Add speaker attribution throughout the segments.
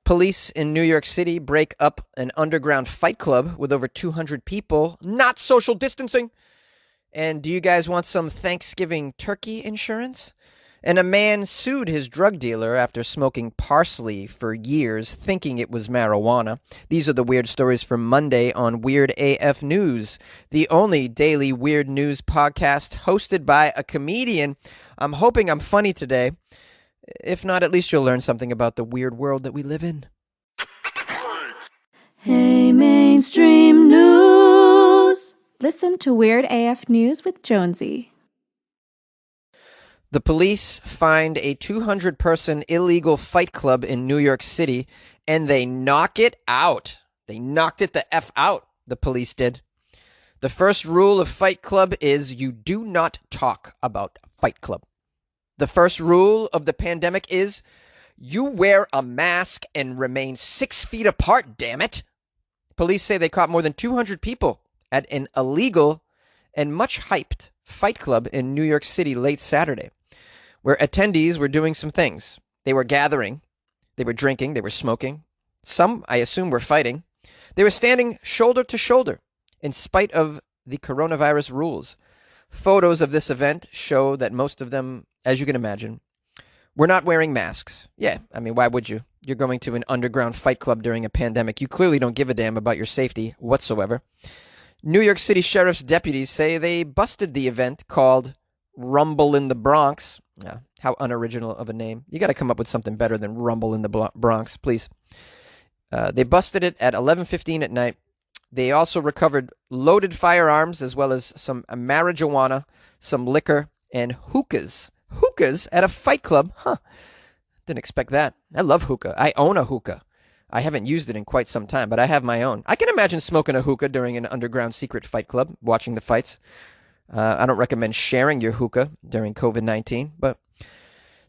Speaker 1: Police in New York City break up an underground fight club with over 200 people. Not social distancing. And do you guys want some Thanksgiving turkey insurance? And a man sued his drug dealer after smoking parsley for years, thinking it was marijuana. These are the weird stories for Monday on Weird AF News, the only daily weird news podcast hosted by a comedian. I'm hoping I'm funny today. If not, at least you'll learn something about the weird world that we live in.
Speaker 2: Hey, mainstream news. Listen to Weird AF News with JONESY.
Speaker 1: The police find a 200-person illegal fight club in New York City, and they knock it out. They knocked it the F out, the police did. The first rule of Fight Club is you do not talk about Fight Club. The first rule of the pandemic is you wear a mask and remain 6 feet apart, damn it. Police say they caught more than 200 people at an illegal and much hyped fight club in New York City late Saturday, where attendees were doing some things. They were gathering, they were drinking, they were smoking. Some, I assume, were fighting. They were standing shoulder to shoulder in spite of the coronavirus rules. Photos of this event show that most of them, as you can imagine, were not wearing masks. Yeah, I mean, why would you? You're going to an underground fight club during a pandemic. You clearly don't give a damn about your safety whatsoever. New York City Sheriff's deputies say they busted the event called Rumble in the Bronx. How unoriginal of a name. You got to come up with something better than Rumble in the Bronx, please. They busted it at 11:15 at night. They also recovered loaded firearms as well as some marijuana, some liquor, and hookahs. Hookahs at a fight club? Huh. Didn't expect that. I love hookah. I own a hookah. I haven't used it in quite some time, but I have my own. I can imagine smoking a hookah during an underground secret fight club, watching the fights. I don't recommend sharing your hookah during COVID-19, but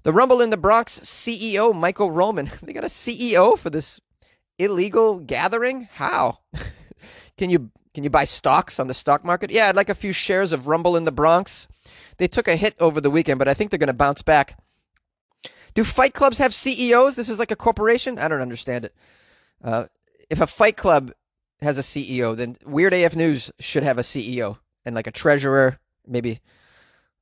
Speaker 1: the Rumble in the Bronx CEO, Michael Roman, they got a CEO for this illegal gathering? How? Can you buy stocks on the stock market? Yeah, I'd like a few shares of Rumble in the Bronx. They took a hit over the weekend, but I think they're going to bounce back. Do fight clubs have CEOs? This is like a corporation? I don't understand it. If a fight club has a CEO, then Weird AF News should have a CEO and like a treasurer. Maybe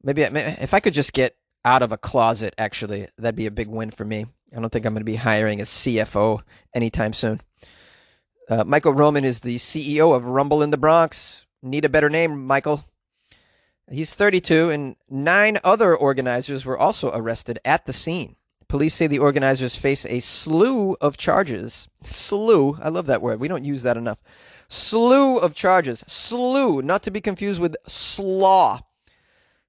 Speaker 1: if I could just get out of a closet, actually, that'd be a big win for me. I don't think I'm going to be hiring a CFO anytime soon. Michael Roman is the CEO of Rumble in the Bronx. Need a better name, Michael. He's 32, and 9 other organizers were also arrested at the scene. Police say the organizers face a slew of charges. Slew, I love that word. We don't use that enough. Slew of charges. Slew, not to be confused with slaw.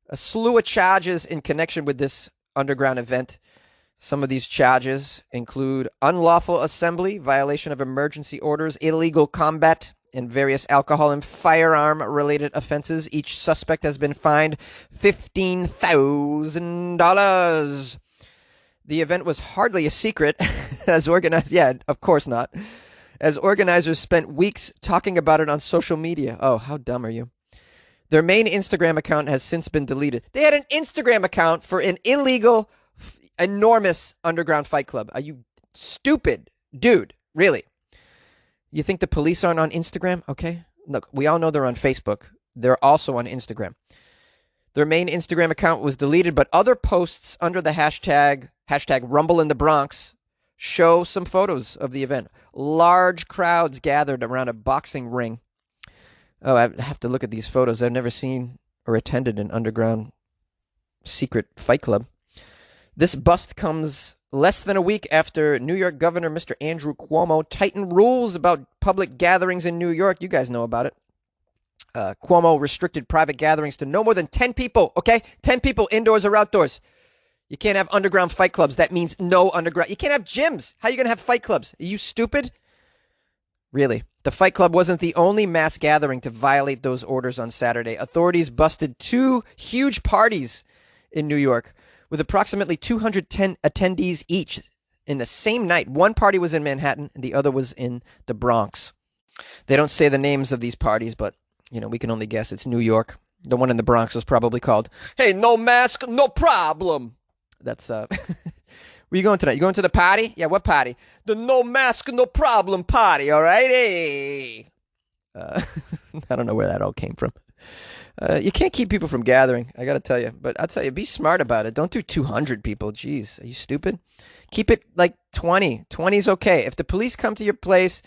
Speaker 1: A slew of charges in connection with this underground event. Some of these charges include unlawful assembly, violation of emergency orders, illegal combat, and various alcohol and firearm-related offenses. Each suspect has been fined $15,000. The event was hardly a secret, as organized. Yeah, of course not. As organizers spent weeks talking about it on social media. Oh, how dumb are you? Their main Instagram account has since been deleted. They had an Instagram account for an illegal, enormous underground fight club. Are you stupid? Dude, really? You think the police aren't on Instagram? Okay. Look, we all know they're on Facebook. They're also on Instagram. Their main Instagram account was deleted, but other posts under the hashtag Rumble in the Bronx show some photos of the event. Large crowds gathered around a boxing ring. Oh, I have to look at these photos. I've never seen or attended an underground secret fight club. This bust comes less than a week after New York Governor Mr. Andrew Cuomo tightened rules about public gatherings in New York. You guys know about it. Cuomo restricted private gatherings to no more than 10 people, okay? 10 people indoors or outdoors. You can't have underground fight clubs. That means no underground. You can't have gyms. How are you going to have fight clubs? Are you stupid? Really? The fight club wasn't the only mass gathering to violate those orders on Saturday. Authorities busted 2 huge parties in New York with approximately 210 attendees each in the same night. One party was in Manhattan and the other was in the Bronx. They don't say the names of these parties, but we can only guess. It's New York. The one in the Bronx was probably called, "Hey, no mask, no problem." That's Where you going tonight? You going to the party? Yeah, what party? The no mask, no problem party, all right? Hey. I don't know where that all came from. You can't keep people from gathering, I got to tell you. But I'll tell you, be smart about it. Don't do 200 people. Jeez, are you stupid? Keep it like 20. 20 is okay. If the police come to your place,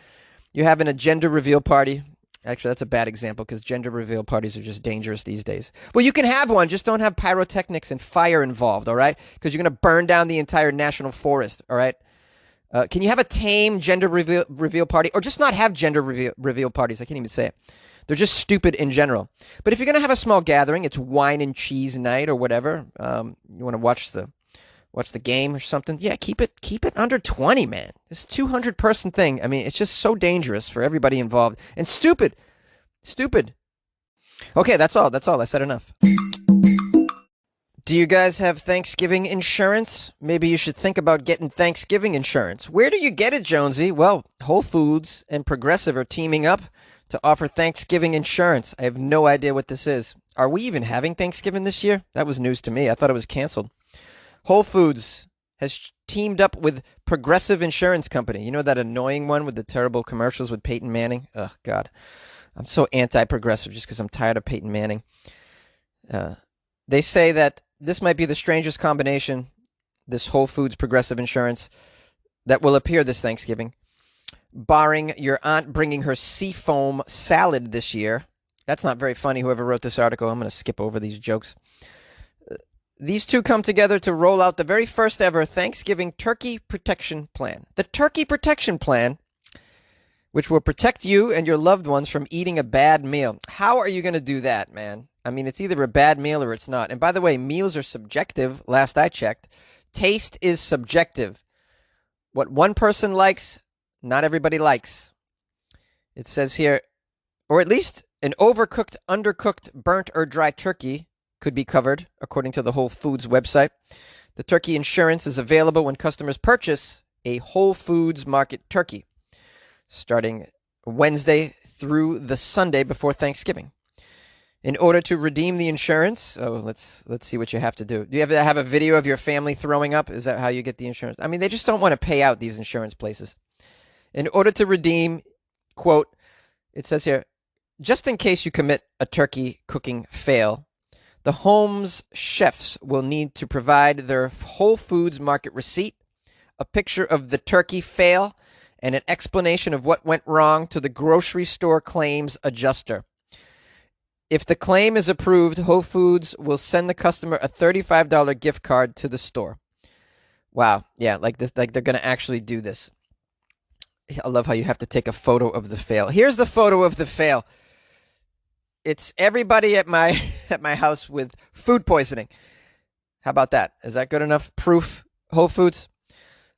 Speaker 1: you're having a gender reveal party. Actually, that's a bad example because gender reveal parties are just dangerous these days. Well, you can have one. Just don't have pyrotechnics and fire involved, all right? Because you're going to burn down the entire national forest, all right? Can you have a tame gender reveal party? Or just not have gender reveal parties? I can't even say it. They're just stupid in general. But if you're going to have a small gathering, it's wine and cheese night or whatever. You want to watch the game or something. Yeah, keep it under 20, man. This 200-person thing. I mean, it's just so dangerous for everybody involved and stupid. Stupid. Okay, that's all. I said enough. Do you guys have Thanksgiving insurance? Maybe you should think about getting Thanksgiving insurance. Where do you get it, Jonesy? Well, Whole Foods and Progressive are teaming up to offer Thanksgiving insurance. I have no idea what this is. Are we even having Thanksgiving this year? That was news to me. I thought it was canceled. Whole Foods has teamed up with Progressive Insurance Company. You know that annoying one with the terrible commercials with Peyton Manning? Oh, God. I'm so anti-progressive just because I'm tired of Peyton Manning. They say that this might be the strangest combination, this Whole Foods Progressive Insurance, that will appear this Thanksgiving. Barring your aunt bringing her seafoam salad this year. That's not very funny, whoever wrote this article. I'm going to skip over these jokes. These two come together to roll out the very first ever Thanksgiving Turkey Protection Plan. The Turkey Protection Plan, which will protect you and your loved ones from eating a bad meal. How are you going to do that, man? I mean, it's either a bad meal or it's not. And by the way, meals are subjective, last I checked. Taste is subjective. What one person likes, not everybody likes. It says here, or at least an overcooked, undercooked, burnt, or dry turkey could be covered, according to the Whole Foods website. The turkey insurance is available when customers purchase a Whole Foods Market turkey, starting Wednesday through the Sunday before Thanksgiving. In order to redeem the insurance, let's see what you have to do. Do you have to have a video of your family throwing up? Is that how you get the insurance? I mean, they just don't want to pay out, these insurance places. In order to redeem, quote, it says here, just in case you commit a turkey cooking fail, the home's chefs will need to provide their Whole Foods Market receipt, a picture of the turkey fail, and an explanation of what went wrong to the grocery store claims adjuster. If the claim is approved, Whole Foods will send the customer a $35 gift card to the store. Wow. Yeah, like this, like they're going to actually do this. I love how you have to take a photo of the fail. Here's the photo of the fail. It's everybody at my house with food poisoning. How about that? Is that good enough proof, Whole Foods?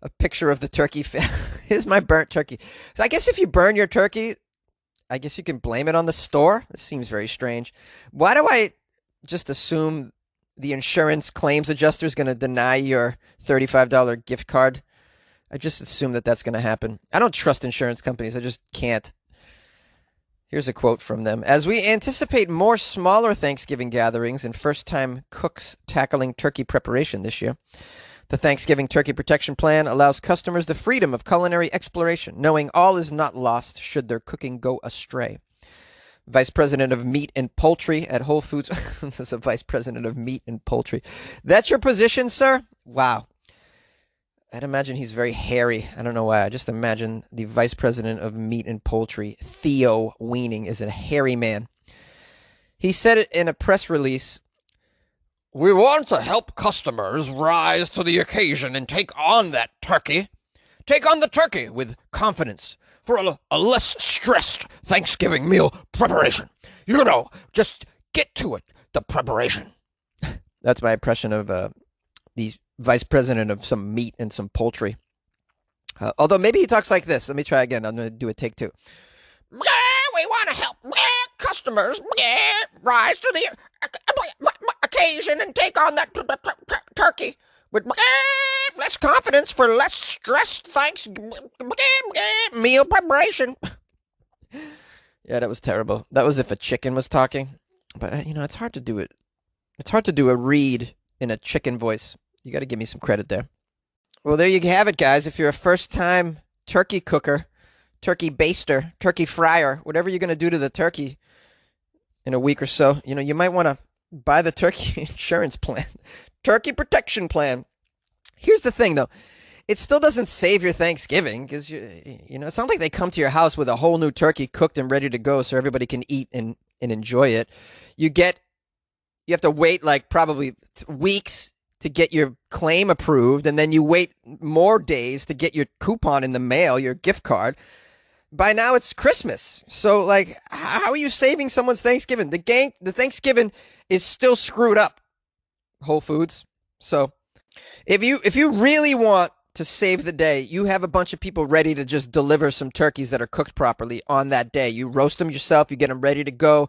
Speaker 1: A picture of the turkey fail. Here's my burnt turkey. So I guess if you burn your turkey, I guess you can blame it on the store. This seems very strange. Why do I just assume the insurance claims adjuster is going to deny your $35 gift card? I just assume that that's going to happen. I don't trust insurance companies. I just can't. Here's a quote from them. As we anticipate more smaller Thanksgiving gatherings and first-time cooks tackling turkey preparation this year, the Thanksgiving Turkey Protection Plan allows customers the freedom of culinary exploration, knowing all is not lost should their cooking go astray. Vice President of Meat and Poultry at Whole Foods. This is a Vice President of Meat and Poultry. That's your position, sir? Wow. I'd imagine he's very hairy. I don't know why. I just imagine the Vice President of Meat and Poultry, Theo Weaning, is a hairy man. He said it in a press release. We want to help customers rise to the occasion and take on that turkey. Take on the turkey with confidence for a less stressed Thanksgiving meal preparation. You know, just get to it, the preparation. That's my impression of the vice president of some meat and some poultry. Although maybe he talks like this. Let me try again. I'm going to do a take two. We want to help customers rise to the occasion and take on that turkey with less confidence for less stressed Thanksgiving meal preparation. Yeah, that was terrible. That was if a chicken was talking. But, you know, it's hard to do it. It's hard to do a read in a chicken voice. You got to give me some credit there. Well, there you have it, guys. If you're a first-time turkey cooker, turkey baster, turkey fryer, whatever you're going to do to the turkey in a week or so, you might want to buy the turkey insurance plan, turkey protection plan. Here's the thing, though. It still doesn't save your Thanksgiving because it's not like they come to your house with a whole new turkey cooked and ready to go so everybody can eat and enjoy it. You have to wait like probably weeks to get your claim approved, and then you wait more days to get your coupon in the mail, your gift card. By now it's Christmas. So like, how are you saving someone's Thanksgiving? The Thanksgiving is still screwed up, Whole Foods. So if you really want to save the day, you have a bunch of people ready to just deliver some turkeys that are cooked properly on that day. You roast them yourself, you get them ready to go.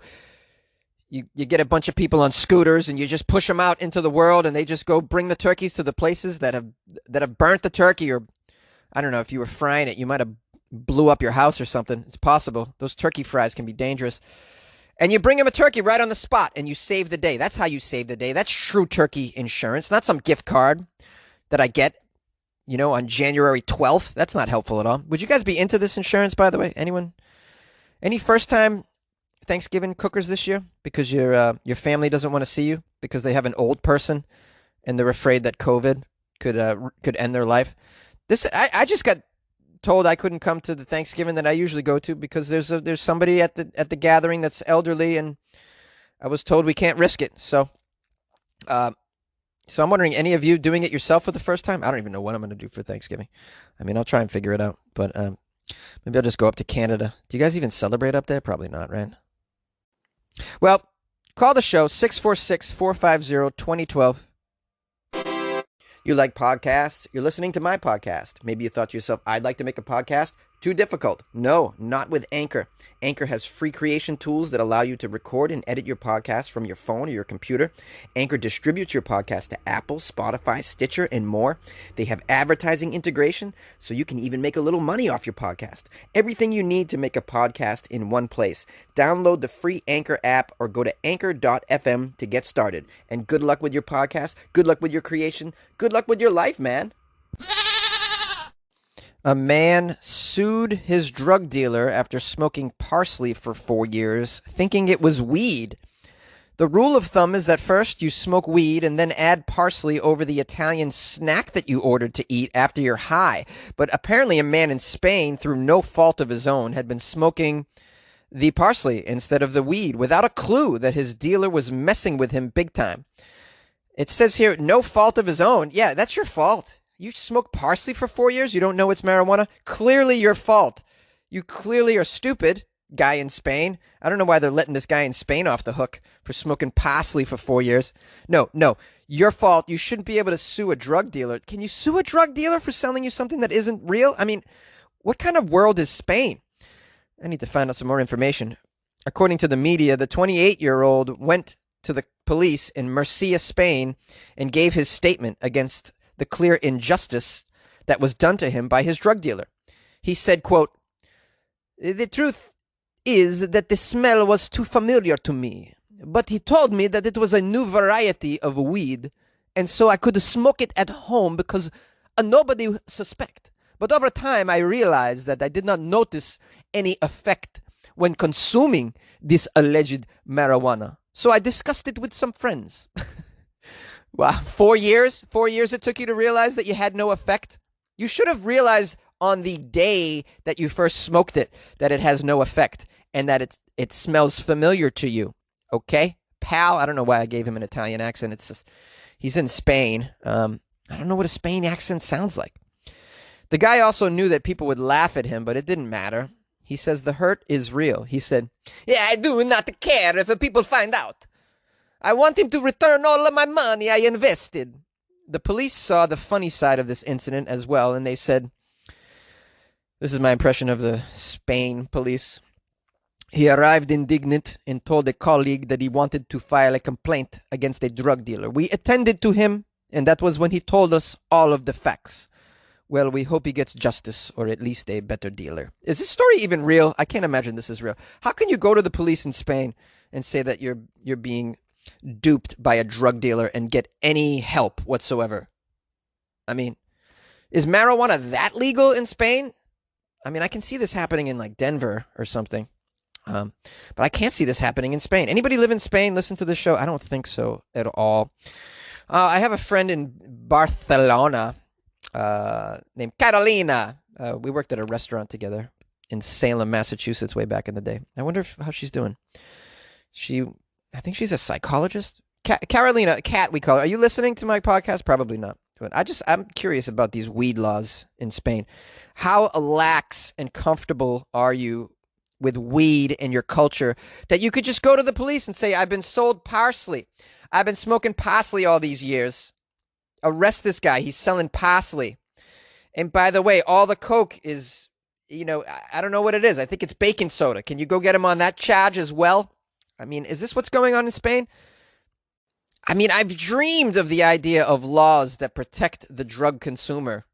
Speaker 1: You get a bunch of people on scooters and you just push them out into the world, and they just go bring the turkeys to the places that have burnt the turkey, or I don't know, if you were frying it, you might have blew up your house or something. It's possible. Those turkey fries can be dangerous. And you bring them a turkey right on the spot and you save the day. That's how you save the day. That's true turkey insurance, not some gift card that I get, on January 12th. That's not helpful at all. Would you guys be into this insurance, by the way? Anyone? Any first-time Thanksgiving cookers this year because your family doesn't want to see you because they have an old person and they're afraid that COVID could end their life? I just got told I couldn't come to the Thanksgiving that I usually go to because there's somebody at the gathering that's elderly, and I was told we can't risk it. So I'm wondering, any of you doing it yourself for the first time? I don't even know what I'm going to do for Thanksgiving. I mean, I'll try and figure it out, but maybe I'll just go up to Canada. Do you guys even celebrate up there? Probably not, right? Well, call the show, 646-450-2012. You like podcasts? You're listening to my podcast. Maybe you thought to yourself, I'd like to make a podcast. Too difficult. No, not with Anchor. Anchor has free creation tools that allow you to record and edit your podcast from your phone or your computer. Anchor distributes your podcast to Apple, Spotify, Stitcher, and more. They have advertising integration, so you can even make a little money off your podcast. Everything you need to make a podcast in one place. Download the free Anchor app or go to anchor.fm to get started. And good luck with your podcast. Good luck with your creation. Good luck with your life, man. A man sued his drug dealer after smoking parsley for 4 years, thinking it was weed. The rule of thumb is that first you smoke weed and then add parsley over the Italian snack that you ordered to eat after you're high. But apparently a man in Spain, through no fault of his own, had been smoking the parsley instead of the weed without a clue that his dealer was messing with him big time. It says here, no fault of his own. Yeah, that's your fault. You smoked parsley for 4 years? You don't know it's marijuana? Clearly your fault. You clearly are stupid, guy in Spain. I don't know why they're letting this guy in Spain off the hook for smoking parsley for 4 years. No, your fault. You shouldn't be able to sue a drug dealer. Can you sue a drug dealer for selling you something that isn't real? I mean, what kind of world is Spain? I need to find out some more information. According to the media, the 28-year-old went to the police in Murcia, Spain, and gave his statement against the clear injustice that was done to him by his drug dealer. He said, quote, "The truth is that the smell was too familiar to me, but he told me that it was a new variety of weed, and so I could smoke it at home because nobody suspect. But over time I realized that I did not notice any effect when consuming this alleged marijuana. So I discussed it with some friends." Wow, 4 years? 4 years it took you to realize that you had no effect? You should have realized on the day that you first smoked it that it has no effect and that it smells familiar to you. Okay? Pal, I don't know why I gave him an Italian accent. It's just, he's in Spain. I don't know what a Spain accent sounds like. The guy also knew that people would laugh at him, but it didn't matter. He says the hurt is real. He said, "Yeah, I do not care if people find out. I want him to return all of my money I invested." The police saw the funny side of this incident as well, and they said, this is my impression of the Spain police, "He arrived indignant and told a colleague that he wanted to file a complaint against a drug dealer. We attended to him, and that was when he told us all of the facts. Well, we hope he gets justice, or at least a better dealer." Is this story even real? I can't imagine this is real. How can you go to the police in Spain and say that you're being duped by a drug dealer and get any help whatsoever? I mean, Is marijuana that legal in Spain? I mean, I can see this happening in like Denver or something. But I can't see this happening in Spain. Anybody live in Spain? Listen to this show? I don't think so at all. I have a friend in Barcelona named Carolina. We worked at a restaurant together in Salem, Massachusetts, way back in the day. I wonder how she's doing. I think she's a psychologist. Carolina, Cat, we call her. Are you listening to my podcast? Probably not. But I'm curious about these weed laws in Spain. How lax and comfortable are you with weed in your culture that you could just go to the police and say, I've been sold parsley. I've been smoking parsley all these years. Arrest this guy. He's selling parsley. And by the way, all the coke is, I don't know what it is. I think it's baking soda. Can you go get him on that charge as well? I mean, is this what's going on in Spain? I mean, I've dreamed of the idea of laws that protect the drug consumer.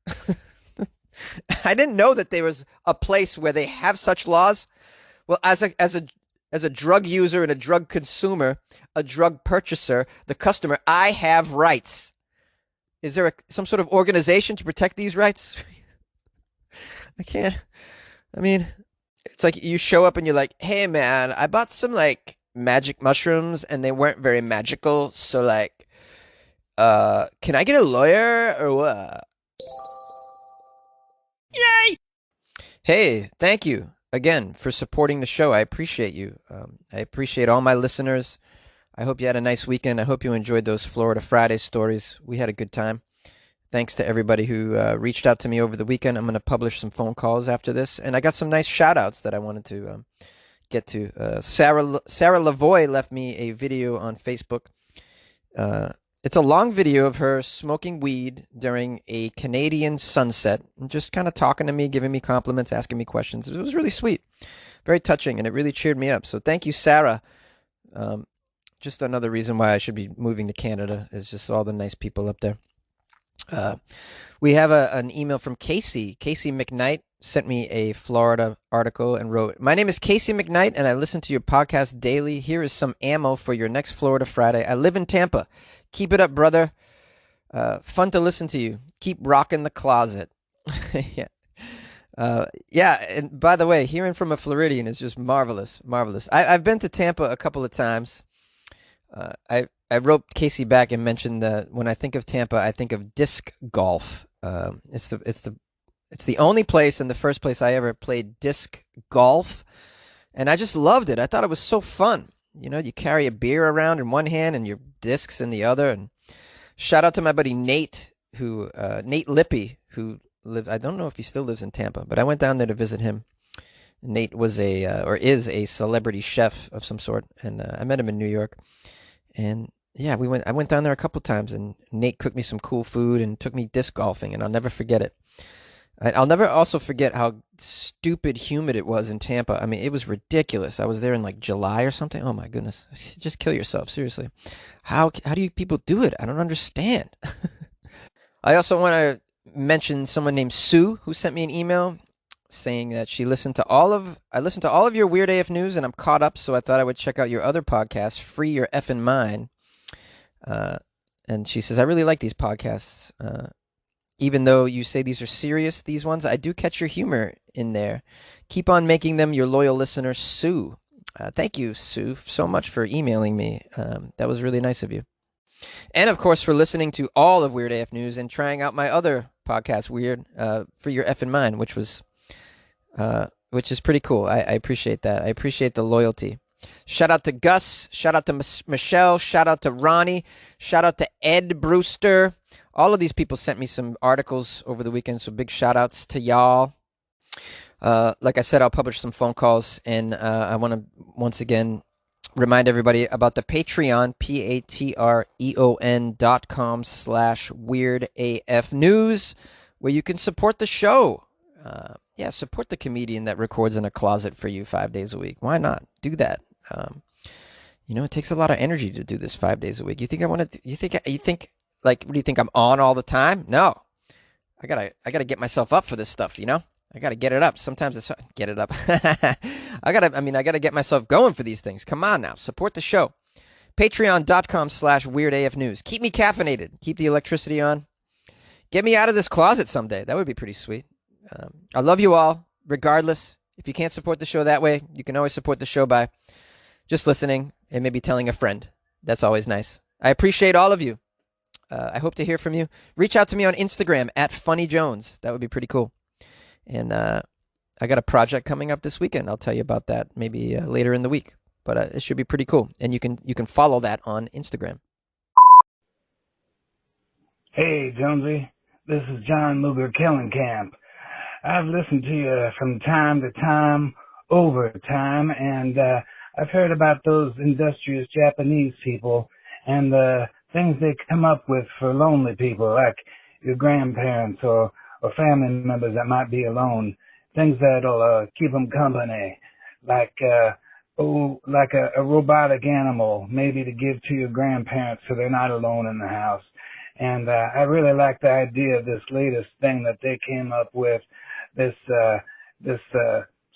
Speaker 1: I didn't know that there was a place where they have such laws. Well, as a drug user and a drug consumer, a drug purchaser, the customer, I have rights. Is there some sort of organization to protect these rights? I can't. I mean, it's like you show up and you're like, hey, man, I bought some like magic mushrooms and they weren't very magical. So like, can I get a lawyer or what?
Speaker 3: Yay!
Speaker 1: Hey, thank you again for supporting the show. I appreciate you. I appreciate all my listeners. I hope you had a nice weekend. I hope you enjoyed those Florida Friday stories. We had a good time. Thanks to everybody who reached out to me over the weekend. I'm going to publish some phone calls after this. And I got some nice shout-outs that I wanted to get to. Sarah Lavoie left me a video on Facebook. It's a long video of her smoking weed during a Canadian sunset, and just kind of talking to me, giving me compliments, asking me questions. It was really sweet, very touching, and it really cheered me up. So thank you, Sarah. Just another reason why I should be moving to Canada is just all the nice people up there. We have an email from Casey. Casey McKnight sent me a Florida article and wrote, my name is Casey McKnight, and I listen to your podcast daily. Here is some ammo for your next Florida Friday. I live in Tampa. Keep it up, brother. Fun to listen to you. Keep rocking the closet. Yeah. And by the way, hearing from a Floridian is just marvelous. I've been to Tampa a couple of times. I wrote Casey back and mentioned that when I think of Tampa, I think of disc golf. It's the only place and the first place I ever played disc golf, and I just loved it. I thought it was so fun. You carry a beer around in one hand and your discs in the other. And shout out to my buddy Nate, Nate Lippy, who lived. I don't know if he still lives in Tampa, but I went down there to visit him. Nate was is a celebrity chef of some sort, and I met him in New York. And yeah, I went down there a couple times, and Nate cooked me some cool food and took me disc golfing, and I'll never forget it. I'll never also forget how stupid humid it was in Tampa. I mean, it was ridiculous. I was there in like July or something. Oh my goodness. Just kill yourself, seriously. How do you people do it? I don't understand. I also want to mention someone named Sue who sent me an email saying that I listened to all of your Weird AF news and I'm caught up, so I thought I would check out your other podcast, Free Your Effin' Mind. And she says, I really like these podcasts. Even though you say these are serious, these ones, I do catch your humor in there. Keep on making them, your loyal listener, Sue. Thank you, Sue, so much for emailing me. That was really nice of you. And, of course, for listening to all of Weird AF News and trying out my other podcast, Weird, For Your Effin' Mind, which is pretty cool. I appreciate that. I appreciate the loyalty. Shout out to Gus. Shout out to Michelle. Shout out to Ronnie. Shout out to Ed Brewster. All of these people sent me some articles over the weekend, so big shout outs to y'all. Like I said, I'll publish some phone calls, and I want to once again remind everybody about the Patreon, patreon.com/weirdafnews, where you can support the show. Support the comedian that records in a closet for you 5 days a week. Why not? Do that. It takes a lot of energy to do this 5 days a week. You think I want to? You think? Like, what do you think? I'm on all the time? No, I gotta get myself up for this stuff. I gotta get it up. Sometimes it's get it up. I gotta get myself going for these things. Come on now, support the show. Patreon.com/weirdafnews. Keep me caffeinated. Keep the electricity on. Get me out of this closet someday. That would be pretty sweet. I love you all, regardless. If you can't support the show that way, you can always support the show by just listening and maybe telling a friend. That's always nice. I appreciate all of you. I hope to hear from you. Reach out to me on Instagram at FunnyJones. That would be pretty cool. And I got a project coming up this weekend. I'll tell you about that maybe later in the week. But it should be pretty cool. And you can follow that on Instagram.
Speaker 3: Hey, Jonesy. This is John Luger Kellenkamp. I've listened to you from time to time, over time, and I've heard about those industrious Japanese people and the things they come up with for lonely people, like your grandparents or family members that might be alone. Things that'll keep them company, like a robotic animal, maybe to give to your grandparents so they're not alone in the house. And I really like the idea of this latest thing that they came up with, this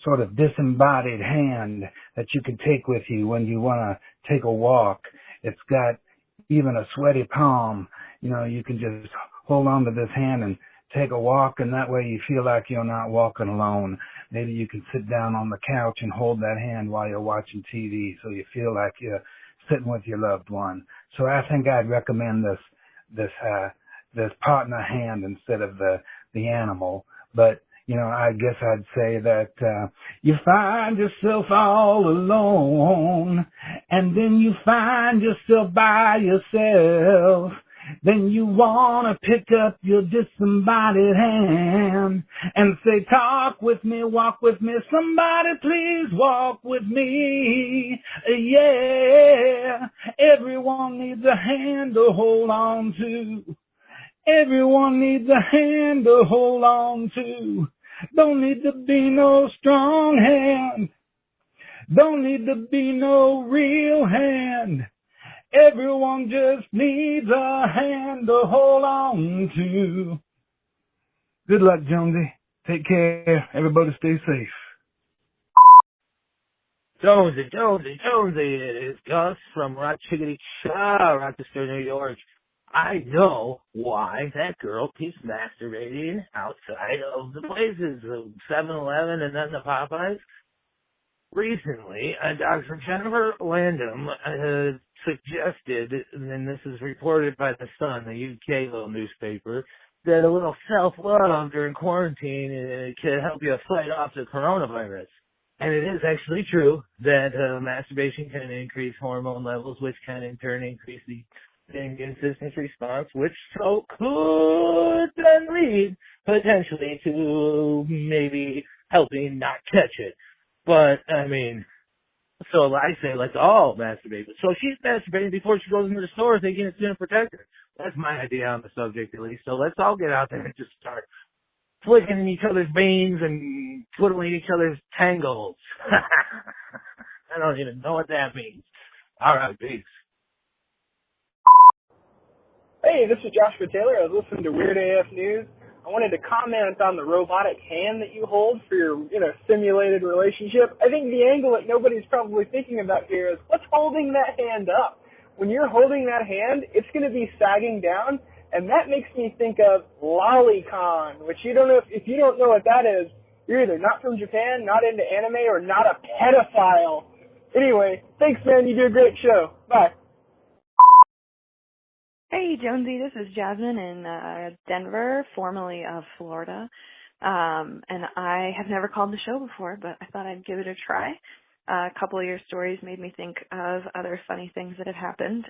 Speaker 3: sort of disembodied hand that you can take with you when you want to take a walk. It's got even a sweaty palm. You know, you can just hold on to this hand and take a walk, and that way you feel like you're not walking alone. Maybe you can sit down on the couch and hold that hand while you're watching TV so you feel like you're sitting with your loved one. So I think I'd recommend this partner hand instead of the animal. But you know, I guess I'd say that you find yourself all alone, and then you find yourself by yourself. Then you wanna pick up your disembodied hand and say, talk with me, walk with me, somebody please walk with me. Yeah, everyone needs a hand to hold on to. Everyone needs a hand to hold on to. Don't need to be no strong hand. Don't need to be no real hand. Everyone just needs a hand to hold on to. Good luck, Jonesy. Take care. Everybody stay safe.
Speaker 4: Jonesy, it is Gus from Rochester, New York. I know why that girl keeps masturbating outside of the places, the 7-Eleven and then the Popeyes. Recently, Dr. Jennifer Landon suggested, and this is reported by The Sun, the UK little newspaper, that a little self-love during quarantine can help you fight off the coronavirus. And it is actually true that masturbation can increase hormone levels, which can in turn increase the immune system's response, which so could then lead potentially to maybe helping not catch it. But, I mean, so I say let's all masturbate. So she's masturbating before she goes into the store thinking it's going to protect her. That's my idea on the subject, at least. So let's all get out there and just start flicking each other's veins and twiddling each other's tangles. I don't even know what that means. All right, peace.
Speaker 5: Hey, this is Joshua Taylor. I was listening to Weird AF News. I wanted to comment on the robotic hand that you hold for your, simulated relationship. I think the angle that nobody's probably thinking about here is what's holding that hand up? When you're holding that hand, it's going to be sagging down, and that makes me think of lolicon, which you don't know if you don't know what that is, you're either not from Japan, not into anime, or not a pedophile. Anyway, thanks, man. You do a great show. Bye.
Speaker 6: Hey, Jonesy, this is Jasmine in Denver, formerly of Florida. And I have never called the show before, but I thought I'd give it a try. A couple of your stories made me think of other funny things that have happened.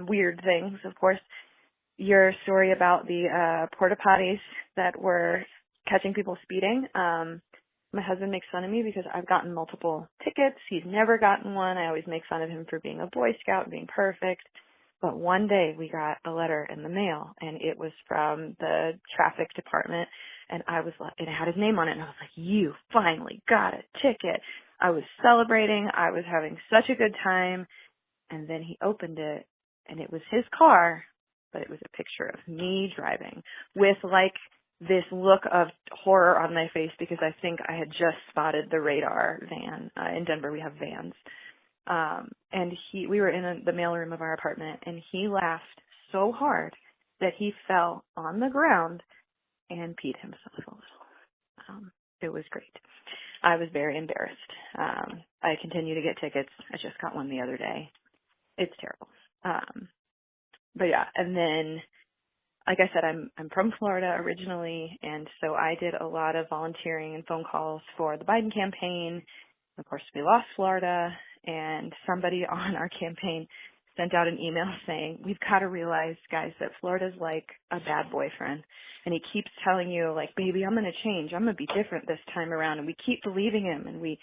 Speaker 6: Weird things, of course. Your story about the porta potties that were catching people speeding. My husband makes fun of me because I've gotten multiple tickets. He's never gotten one. I always make fun of him for being a Boy Scout and being perfect. But one day we got a letter in the mail, and it was from the traffic department, and it had his name on it, and I was like, you finally got a ticket. I was celebrating. I was having such a good time. And then he opened it, and it was his car, but it was a picture of me driving with like this look of horror on my face because I think I had just spotted the radar van. In Denver, we have vans. And we were in the mailroom of our apartment, and he laughed so hard that he fell on the ground and peed himself a little. It was great. I was very embarrassed. I continue to get tickets. I just got one the other day. It's terrible. But yeah, and then, like I said, I'm from Florida originally, and so I did a lot of volunteering and phone calls for the Biden campaign. Of course, we lost Florida, and somebody on our campaign sent out an email saying, we've got to realize, guys, that Florida's like a bad boyfriend. And he keeps telling you, like, baby, I'm going to change. I'm going to be different this time around. And we keep believing him, and we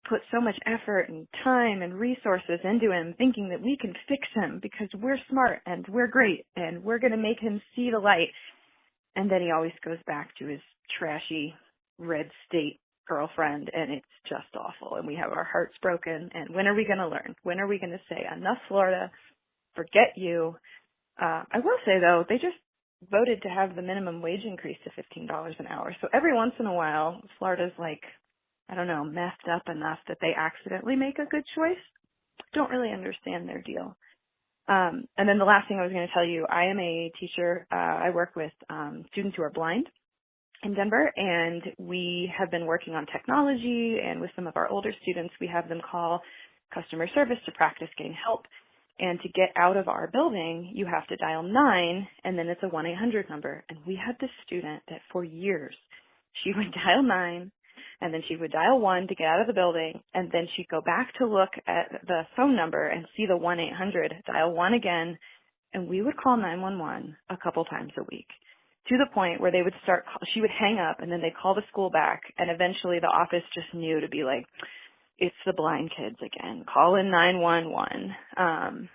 Speaker 6: put so much effort and time and resources into him, thinking that we can fix him because we're smart and we're great and we're going to make him see the light. And then he always goes back to his trashy red state girlfriend, and it's just awful. And we have our hearts broken. And when are we going to learn? When are we going to say, enough Florida, forget you? I will say, though, they just voted to have the minimum wage increase to $15 an hour. So every once in a while, Florida's like, I don't know, messed up enough that they accidentally make a good choice. Don't really understand their deal. And then the last thing I was going to tell you, I am a teacher. I work with students who are blind in Denver, and we have been working on technology, and with some of our older students, we have them call customer service to practice getting help. And to get out of our building, you have to dial 9, and then it's a 1-800 number. And we had this student that for years, she would dial 9, and then she would dial 1 to get out of the building, and then she'd go back to look at the phone number and see the 1-800, dial 1 again, and we would call 911 a couple times a week, to the point where they would she would hang up, and then they'd call the school back, and eventually the office just knew to be like, it's the blind kids again. Call in 911.